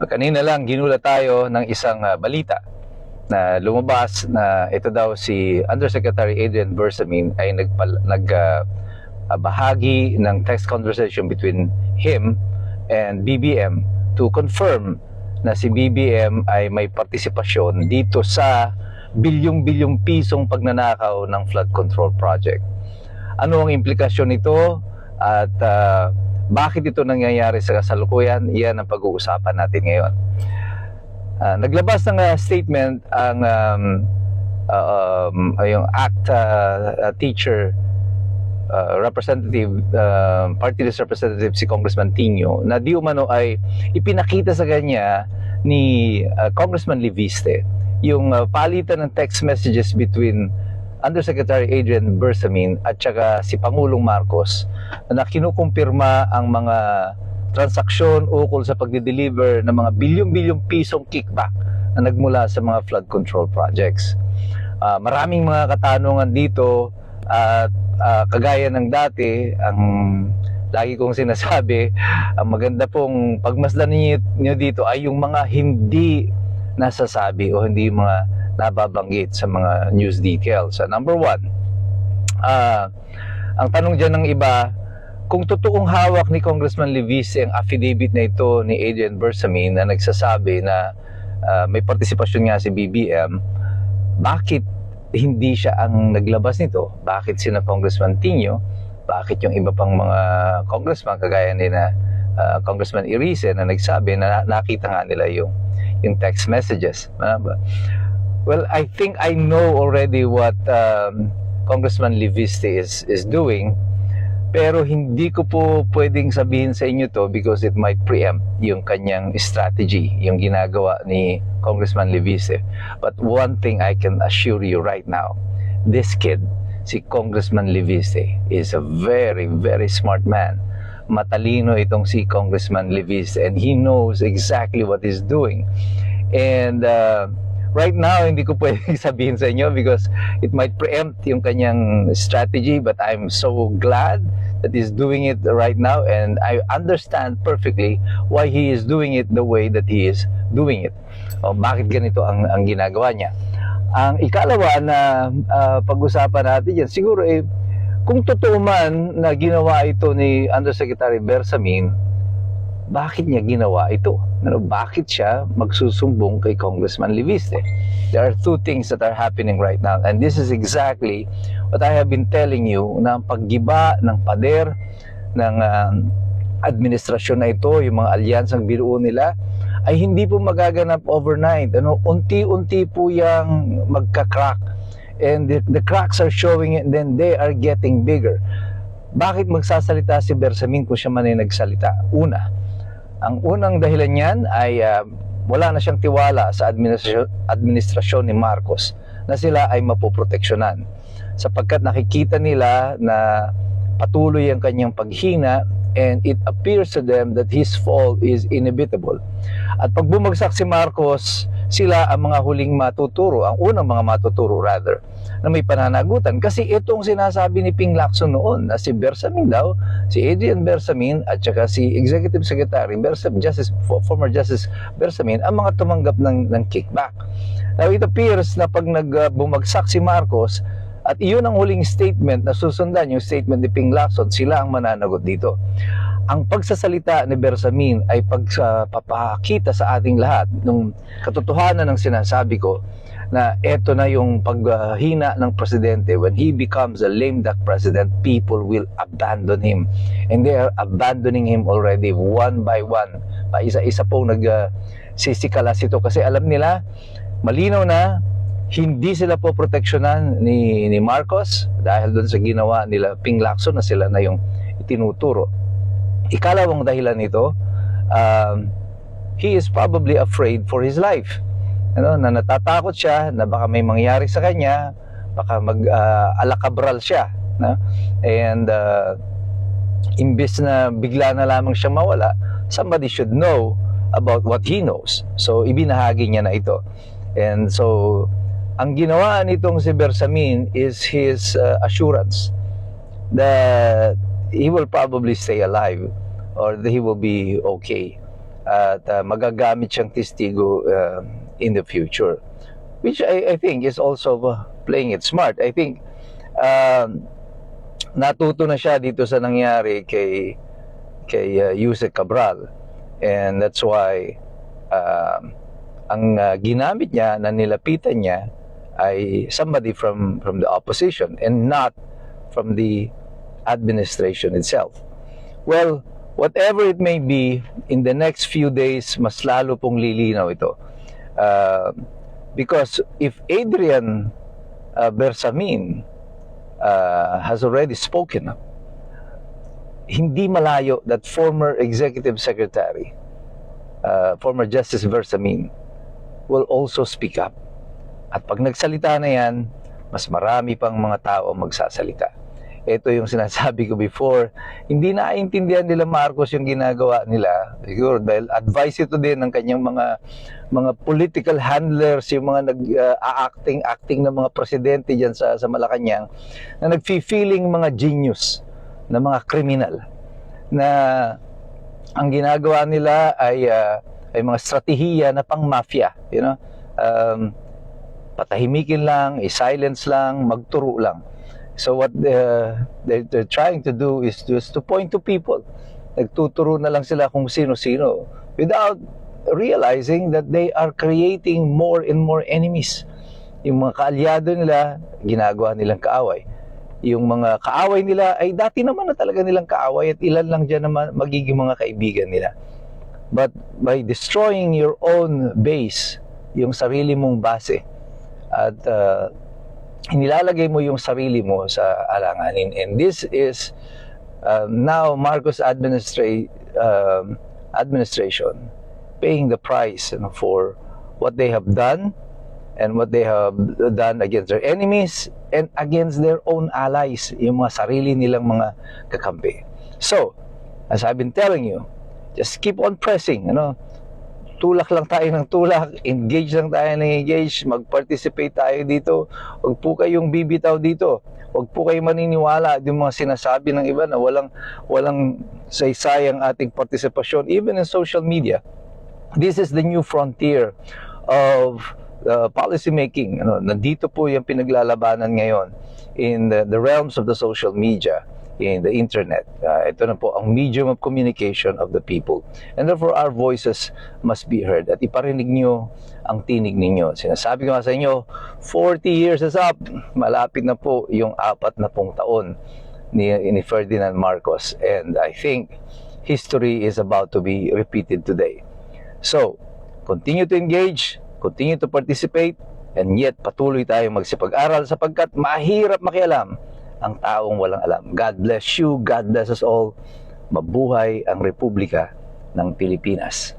Kanina lang ginulat tayo ng isang balita na lumabas na ito daw si Undersecretary Adrian Bersamin ay bahagi ng text conversation between him and BBM to confirm na si BBM ay may partisipasyon dito sa bilyong-bilyong pisong pagnanakaw ng flood control project. Ano ang implikasyon nito at bakit ito nangyayari sa kasalukuyan? Yan ang pag-uusapan natin ngayon. Naglabas ng statement ang yung ACT teacher representative, party list representative si Congressman Tino, na di umano ay ipinakita sa kanya ni Congressman Leviste yung palitan ng text messages between Undersecretary Adrian Bersamin at saka si Pangulong Marcos na kinukumpirma ang mga transaksyon ukol sa pagde-deliver ng mga bilyong-bilyong pisong kickback na nagmula sa mga flood control projects. Maraming mga katanungan dito at kagaya ng dati, ang lagi kong sinasabi, ang maganda pong pagmasdan niyo dito ay yung mga hindi nasasabi o hindi mga nababanggit sa mga news details. Number one, ang tanong dyan ng iba, kung totoong hawak ni Congressman Leviste ang affidavit na ito ni Adrian Bersamin na nagsasabi na may partisipasyon nga si BBM, bakit hindi siya ang naglabas nito? Bakit sina Congressman Tino? Bakit yung iba pang mga congressman kagaya ni na Congressman Irice na nagsabi na nakita nga nila yung text messages? Well, I think I know already what Congressman Leviste is doing, pero hindi ko po pwedeng sabihin sa inyo to because it might preempt yung kanyang strategy, yung ginagawa ni Congressman Leviste. But one thing I can assure you right now, this kid, si Congressman Leviste, is a very, very smart man. Matalino itong si Congressman Leviste and he knows exactly what he's doing. And right now, hindi ko pwedeng sabihin sa inyo because it might preempt yung kanyang strategy, but I'm so glad that he's doing it right now and I understand perfectly why he is doing it the way that he is doing it. Bakit ganito ang ginagawa niya. Ang ikalawa na pag-usapan natin yan, siguro kung totoo man na ginawa ito ni Undersecretary Bersamin, bakit niya ginawa ito? Bakit siya magsusumbong kay Congressman Leviste? There are two things that are happening right now and this is exactly what I have been telling you, na ang paggiba ng pader ng administrasyon na ito, yung mga alyansang binuo nila, ay hindi po magaganap overnight. Unti-unti po yang magka-crack and the cracks are showing and then they are getting bigger. Bakit magsasalita si Bersamin kung siya man ay nagsalita? Ang unang dahilan niyan ay wala na siyang tiwala sa administrasyon ni Marcos na sila ay mapoproteksyonan. Sapagkat nakikita nila na patuloy ang kanyang paghina and it appears to them that his fall is inevitable. At pag bumagsak si Marcos, sila ang mga huling matuturo, ang unang mga matuturo rather, na may pananagutan. Kasi itong sinasabi ni Ping Lacson noon na si Bersamin daw, si Adrian Bersamin at saka si Executive Secretary former Justice Bersamin ang mga tumanggap ng kickback. Now it appears na pag bumagsak si Marcos at iyon ang huling statement na susundan yung statement ni Ping Lacson, sila ang mananagot dito. Ang pagsasalita ni Bersamin ay pagpapakita sa ating lahat ng katotohanan ng sinasabi ko na eto na yung paghina ng presidente. When he becomes a lame duck president, people will abandon him. And they are abandoning him already one by one. Isa-isa po nagsisikalas ito kasi alam nila, malinaw na, hindi sila po proteksyonan ni Marcos dahil doon sa ginawa nila Ping Lacson na sila na yung itinuturo. Ikalawang dahilan nito, he is probably afraid for his life. Na natatakot siya na baka may mangyari sa kanya, baka mag-alakabral siya. And imbes na bigla na lamang siya mawala, somebody should know about what he knows. So ibinahagi niya na ito. And so ang ginawa nitong si Bersamin is his assurance that he will probably stay alive or that he will be okay. at magagamit siyang testigo in the future, which I think is also playing it smart. I think natuto na siya dito sa nangyari kay Yusek Cabral, and that's why ang ginamit niya na nilapitan niya ay somebody from the opposition and not from the administration itself. Well, whatever it may be, in the next few days, mas lalo pong lilinaw ito. Because if Adrian Bersamin has already spoken, hindi malayo that former Executive Secretary, former Justice Bersamin, will also speak up. At pag nagsalita na yan, mas marami pang mga tao magsasalita. Ito yung sinasabi ko before, hindi naiintindihan nila Marcos yung ginagawa nila. Siguro dahil advice ito din ng kanyang mga political handlers, yung mga nag-acting na mga presidente diyan sa Malacanang, na nagfi-feeling mga genius, na mga kriminal, na ang ginagawa nila ay mga strategiya na pang-mafia, patahimikin lang, i-silence lang, magturo lang. So what they're trying to do is just to point to people. Nagtuturo na lang sila kung sino-sino without realizing that they are creating more and more enemies. Yung mga kaalyado nila, ginagawa nilang kaaway. Yung mga kaaway nila ay dati naman na talaga nilang kaaway at ilan lang dyan naman magiging mga kaibigan nila. But by destroying your own base, yung sarili mong base, at nilalagay mo yung sarili mo sa alanganin. And this is now Marcos administration paying the price for what they have done and what they have done against their enemies and against their own allies, yung mga sarili nilang mga kakampi. So, as I've been telling you, just keep on pressing, tulak lang tayo ng tulak, engage lang tayo ng engage, mag-participate tayo dito. Huwag po kayong bibitaw dito. Huwag po kayong maniniwala yung mga sinasabi ng iba na walang saysayang ating partisipasyon, even in social media. This is the new frontier of policy making. Nandito po yung pinaglalabanan ngayon in the realms of the social media, in the internet. Ito na po ang medium of communication of the people. And therefore, our voices must be heard. At iparinig nyo ang tinig ninyo. Sinasabi ko nga sa inyo, 40 years is up. Malapit na po yung 40 taon ni Ferdinand Marcos. And I think history is about to be repeated today. So, continue to engage, continue to participate, and yet patuloy tayong magsipag-aral sapagkat mahirap makialam ang taong walang alam. God bless you, God bless us all. Mabuhay ang Republika ng Pilipinas.